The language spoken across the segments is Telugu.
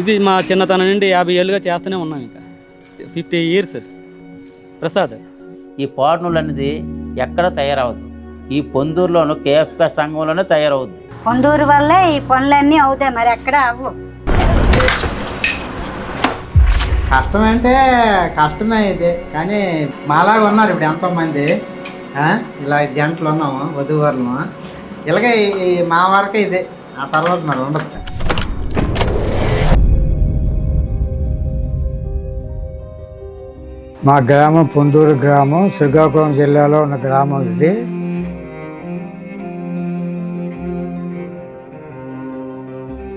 ఇది మా చిన్నతనం నుండి 50 ఏళ్ళుగా చేస్తూనే ఉన్నాం. ఇంకా 50 years ప్రసాద్. ఈ పాడు నూలు అనేది ఎక్కడ తయారవదు, ఈ పొందూరులోను కేఎఫ్క సంఘంలోనే తయారవుద్ది. పొందూరు వల్లే ఈ పనులన్నీ అవుతాయి, మరి ఎక్కడ అవ్వు. కష్టం అంటే కష్టమే ఇది, కానీ మాలాగా ఉన్నారు ఇప్పుడు ఎంతోమంది ఇలా జంటలు ఉన్నాము, వధువరులు. ఇలాగే మా వరకే ఇదే, ఆ తర్వాత మరి ఉండదు. మా గ్రామం పొందూరు గ్రామం, శ్రీకాకుళం జిల్లాలో ఉన్న గ్రామం ఇది.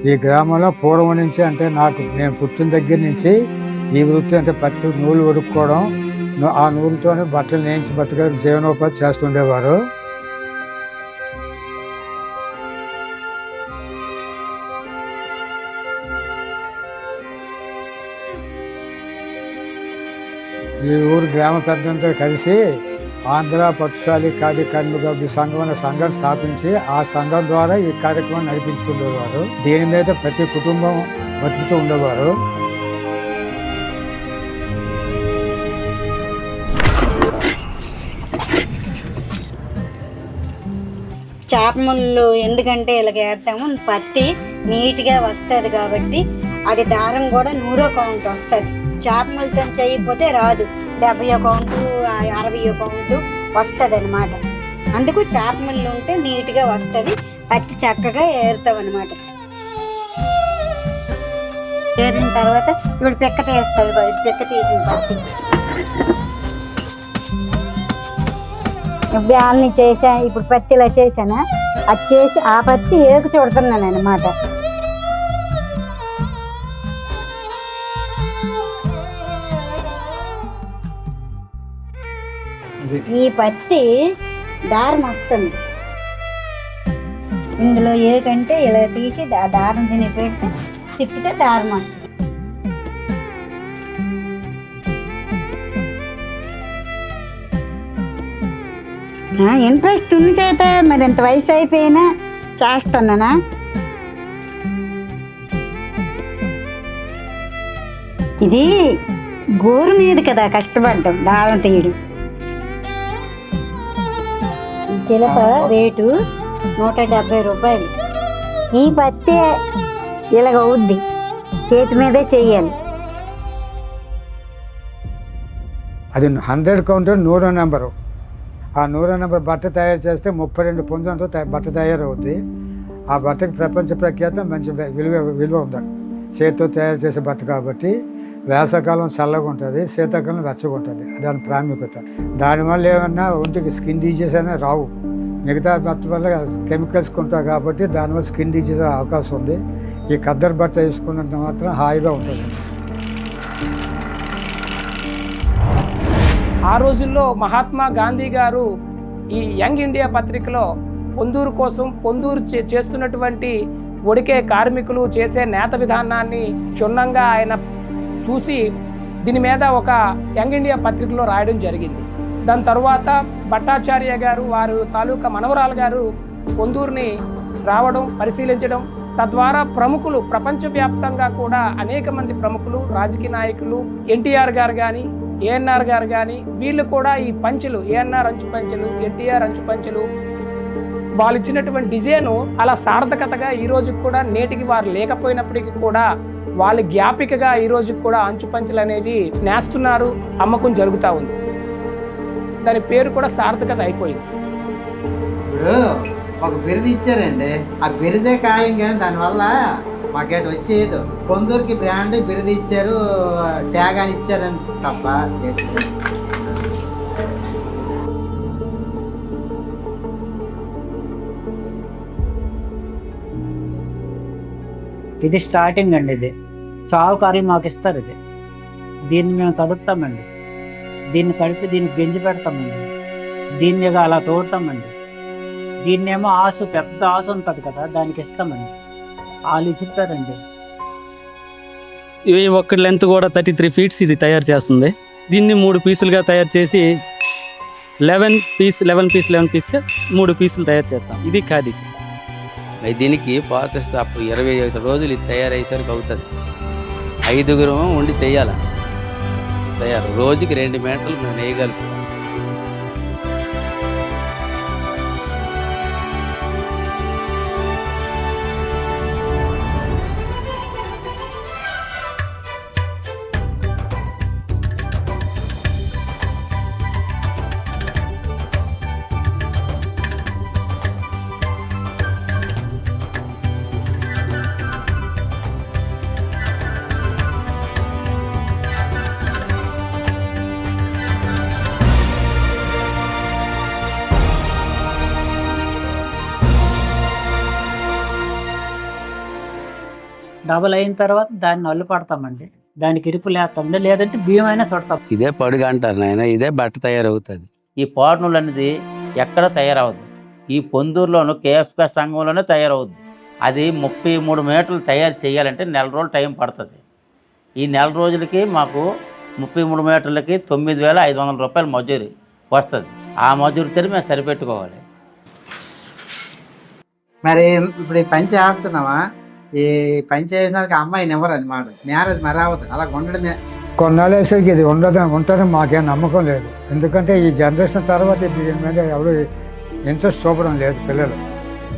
ఈ గ్రామంలో పూర్వం నుంచి, అంటే నేను పుట్టిన దగ్గర నుంచి ఈ వృత్తి అంటే పత్తి నూలు ఉడుక్కోవడం, ఆ నూలుతోనే బట్టలు నేయించి బతక జీవనోపాధి చేస్తుండేవారు. ఈ ఊరు గ్రామ పెద్దంతా కలిసి ఆంధ్ర పట్టుశాలి ఖాదీ కార్మిక సంఘం అనే సంఘం స్థాపించి ఆ సంఘం ద్వారా ఈ కార్యక్రమం నడిపిస్తుండేవారు. దీని మీద ప్రతి కుటుంబం బతుకుతూ ఉండేవారు. చేప ముళ్ళు ఎందుకంటే ఇలాగ వేస్తాము, పత్తి నీట్గా వస్తుంది కాబట్టి అది దారం కూడా 100 కౌంట్ వస్తుంది. చేప ముళ్ళతో చేయకపోతే రాదు, 70 కౌంట్ 60 కౌంట్ వస్తుంది అనమాట. అందుకు చేప ముళ్ళు ఉంటే నీట్గా వస్తుంది, పత్తి చక్కగా ఏరుతాం అనమాట. ఏరిన తర్వాత ఇప్పుడు పిక్క తీస్తుంది, పిక్క తీసిన పత్తి బ్యాల్ని చేసా. ఇప్పుడు పత్తి ఇలా చేశానా, అది చేసి ఆ పత్తి ఏకు చూడుతున్నాను అనమాట. ఈ పత్తి దారం వస్తుంది, ఇందులో ఏకంటే ఇలా తీసి దారం తిని పెడితే తిప్పితే దారం వస్తుంది. ఇంట్రెస్ట్ ఉంది చేత, మరి ఎంత వయసు అయిపోయినా చేస్తున్నానా. ఇది గోరు మీద కదా కష్టపడ్డాం దారం తీయడం. చిలక రేటు 170 రూపాయలు. ఈ పత్తి ఇలాగ అవుద్ది, చేతి మీదే చెయ్యాలి. అది 100 కౌంట్ 100 నెంబరు. ఆ 100 నెంబర్ బట్ట తయారు చేస్తే 32 పుంజంతో బట్ట తయారవుద్ది. ఆ బట్టకి ప్రపంచ ప్రఖ్యాత మంచి విలువ ఉంది. చేతితో తయారు చేసే బట్ట కాబట్టి వేసవకాలం చల్లగా ఉంటుంది, శీతాకాలం వెచ్చగా ఉంటుంది. దాని ప్రాముఖ్యత. దానివల్ల ఏమన్నా ఒంటికి స్కిన్ డిజీజ్ అనేది రావు. మిగతా బట్ట వల్ల కెమికల్స్ ఉంటాయి కాబట్టి దానివల్ల స్కిన్ డిజీజ్ అవకాశం ఉంది. ఈ ఖద్దరు బట్ట వేసుకున్నంత మాత్రం హాయిగా ఉంటుంది. ఆ రోజుల్లో మహాత్మా గాంధీ గారు ఈ యంగ్ ఇండియా పత్రికలో పొందూరు కోసం, పొందూరు చేస్తున్నటువంటి ఒడికే కార్మికులు చేసే నేత విధానాన్ని క్షుణ్ణంగా ఆయన చూసి దీని మీద ఒక యంగ్ ఇండియా పత్రికలో రాయడం జరిగింది. దాని తర్వాత భట్టాచార్య గారు, వారు తాలూకా మనవరాలు గారు పొందూరుని రావడం, పరిశీలించడం, తద్వారా ప్రముఖులు ప్రపంచవ్యాప్తంగా కూడా అనేక మంది ప్రముఖులు, రాజకీయ నాయకులు, ఎన్టీఆర్ గారు కానీ, ఏఎన్ఆర్ గారు కానీ, వీళ్ళు కూడా ఈ పంచెలు, ఏఎన్ఆర్ అంచు పంచెలు, ఎన్టీఆర్ అంచు పంచెలు, వాళ్ళు ఇచ్చినటువంటి డిజైను అలా సార్థకతగా ఈ రోజుకి కూడా, నేటికి వారు లేకపోయినప్పటికీ కూడా వాళ్ళ జ్ఞాపికగా ఈ రోజుకి కూడా అంచు పంచెలు అనేవి నేస్తున్నారు, అమ్మకం జరుగుతూ ఉంది. దాని పేరు కూడా సార్థకత అయిపోయింది. ఇప్పుడు ఒక బిరుదు ఇచ్చారండి, ఆ బిరుదే ఖాయం, కానీ దానివల్ల మాకేటి వచ్చేది పొందూరుకి బ్రాండ్ బిరుదు ఇచ్చారు, ట్యాగ్ అని ఇచ్చారని తప్ప. ఇది స్టార్టింగ్ అండి. ఇది చావు కర్రీ మాకు ఇస్తారు. ఇది దీన్ని మేము తడుపుతామండి, దీన్ని తడిపి దీన్ని గెంజి పెడతామండి, దీన్ని అలా తోడతామండి. దీన్నేమో ఆసు, పెద్ద ఆసు ఉంటుంది కదా, దానికి ఇస్తామండి. వాళ్ళు ఇస్తారండి. ఇవి ఒక్క లెంత్ కూడా 33 feet ఇది తయారు చేస్తుంది. దీన్ని 3 పీసులుగా తయారు చేసి 11 పీస్ 3 పీసులు తయారు చేస్తాం. ఇది ఖాదీ. దీనికి ప్రాసెస్ అప్పుడు 20 రోజులు ఇది తయారయ్యేసరికి అవుతుంది. 5గురు ఉండి చెయ్యాలి తయారు. రోజుకి 2 మీటర్లు మేము వేయగలుగుతాం. డబల్ అయిన తర్వాత దాన్ని అల్లు పడతామండి, దానికి ఇరుపు లేస్తామండి, లేదంటే బియ్యం అయినా చుడతాం. ఇదే పడుగు అంటారు నాయన, ఇదే బట్ట తయారవుతుంది. ఈ పాట్ నూలు అనేది ఎక్కడ తయారవదు. ఈ పొందూరులోను కేఎఫ్కా సంఘంలోనే తయారవుద్ది. అది 33 మీటర్లు తయారు చేయాలంటే 1 రోజులు టైం పడుతుంది. ఈ 1 రోజులకి మాకు 33 మీటర్లకి 9,500 రూపాయలు మజూరి వస్తుంది. ఆ మజూరితో మేము సరిపెట్టుకోవాలి. మరి ఇప్పుడు ఈ పని చేస్తున్నావా? ఈ పని చేసినాక అమ్మాయిని ఎవరు అనమాట మ్యారేజ్ మరి అవుతుంది అలా ఉండడమే. కొన్నాళ్ళేసరికి ఇది ఉంటుందని మాకేం నమ్మకం లేదు. ఎందుకంటే ఈ జనరేషన్ తర్వాత దీని మీద ఎవరు ఇంట్రెస్ట్ చూపడం లేదు. పిల్లలు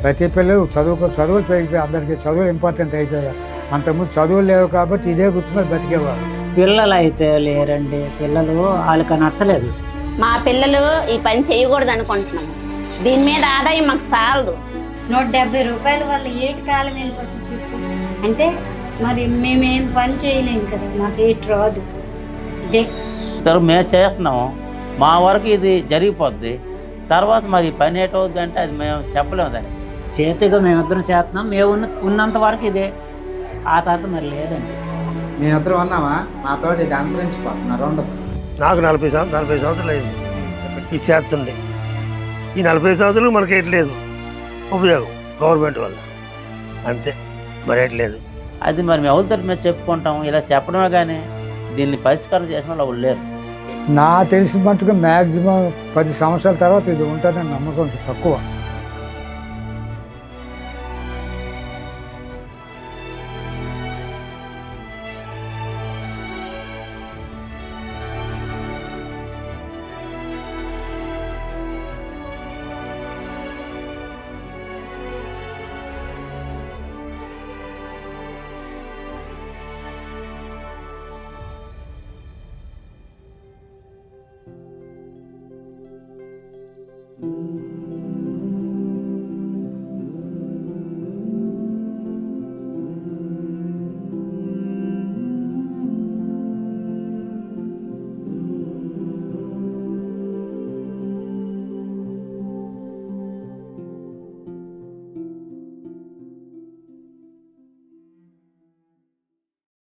ప్రతి పిల్లలు చదువులు పెరిగిపోయి అందరికీ చదువులు ఇంపార్టెంట్ అయిపోయాయి. అంతకుముందు చదువులు లేవు కాబట్టి ఇదే గుర్తు మీద బతికేవారు. పిల్లలు అయితే లేరండి, పిల్లలు వాళ్ళకి నచ్చలేదు. మా పిల్లలు ఈ పని చేయకూడదు అనుకుంటున్నాము. దీని మీద ఆదాయం మాకు సాలదు. 170 రూపాయల వల్ల ఏటి కాలం వెళ్ళిపోతే చెప్పు. అంటే మరి మేమేం పని చేయలేము కదా, మాకు ఏటి రాదు. ఇదే మేము చేస్తున్నాము, మా వరకు ఇది జరిగిపోద్ది. తర్వాత మరి పని ఏటవుద్ది అంటే అది మేము చెప్పలేము. దాన్ని చేతిగా మేమిద్దరం చేస్తున్నాం. మేము ఉన్నంత వరకు ఇదే, ఆ తర్వాత మరి లేదండి. మేమిద్దరం ఉన్నామా మాతోటి ఇది అంతరించిపోతున్నారు ఉండదు. నాకు 40 సంవత్సరాలు అయింది ఈ చేస్తుండే. ఈ 40 సంవత్సరాలు మనకి ఎట్లేదు ఉపయోగం గవర్నమెంట్ వల్ల, అంతే మరి ఎట్లేదు. అది మరి మేము ఎవరితో మేము చెప్పుకుంటాం. ఇలా చెప్పడమే కానీ దీన్ని పరిష్కారం చేసిన వాళ్ళు లేరు. నా తెలిసిన మట్టుకు మ్యాక్సిమం 10 సంవత్సరాల తర్వాత ఇది ఉంటుందని నమ్మకం తక్కువ.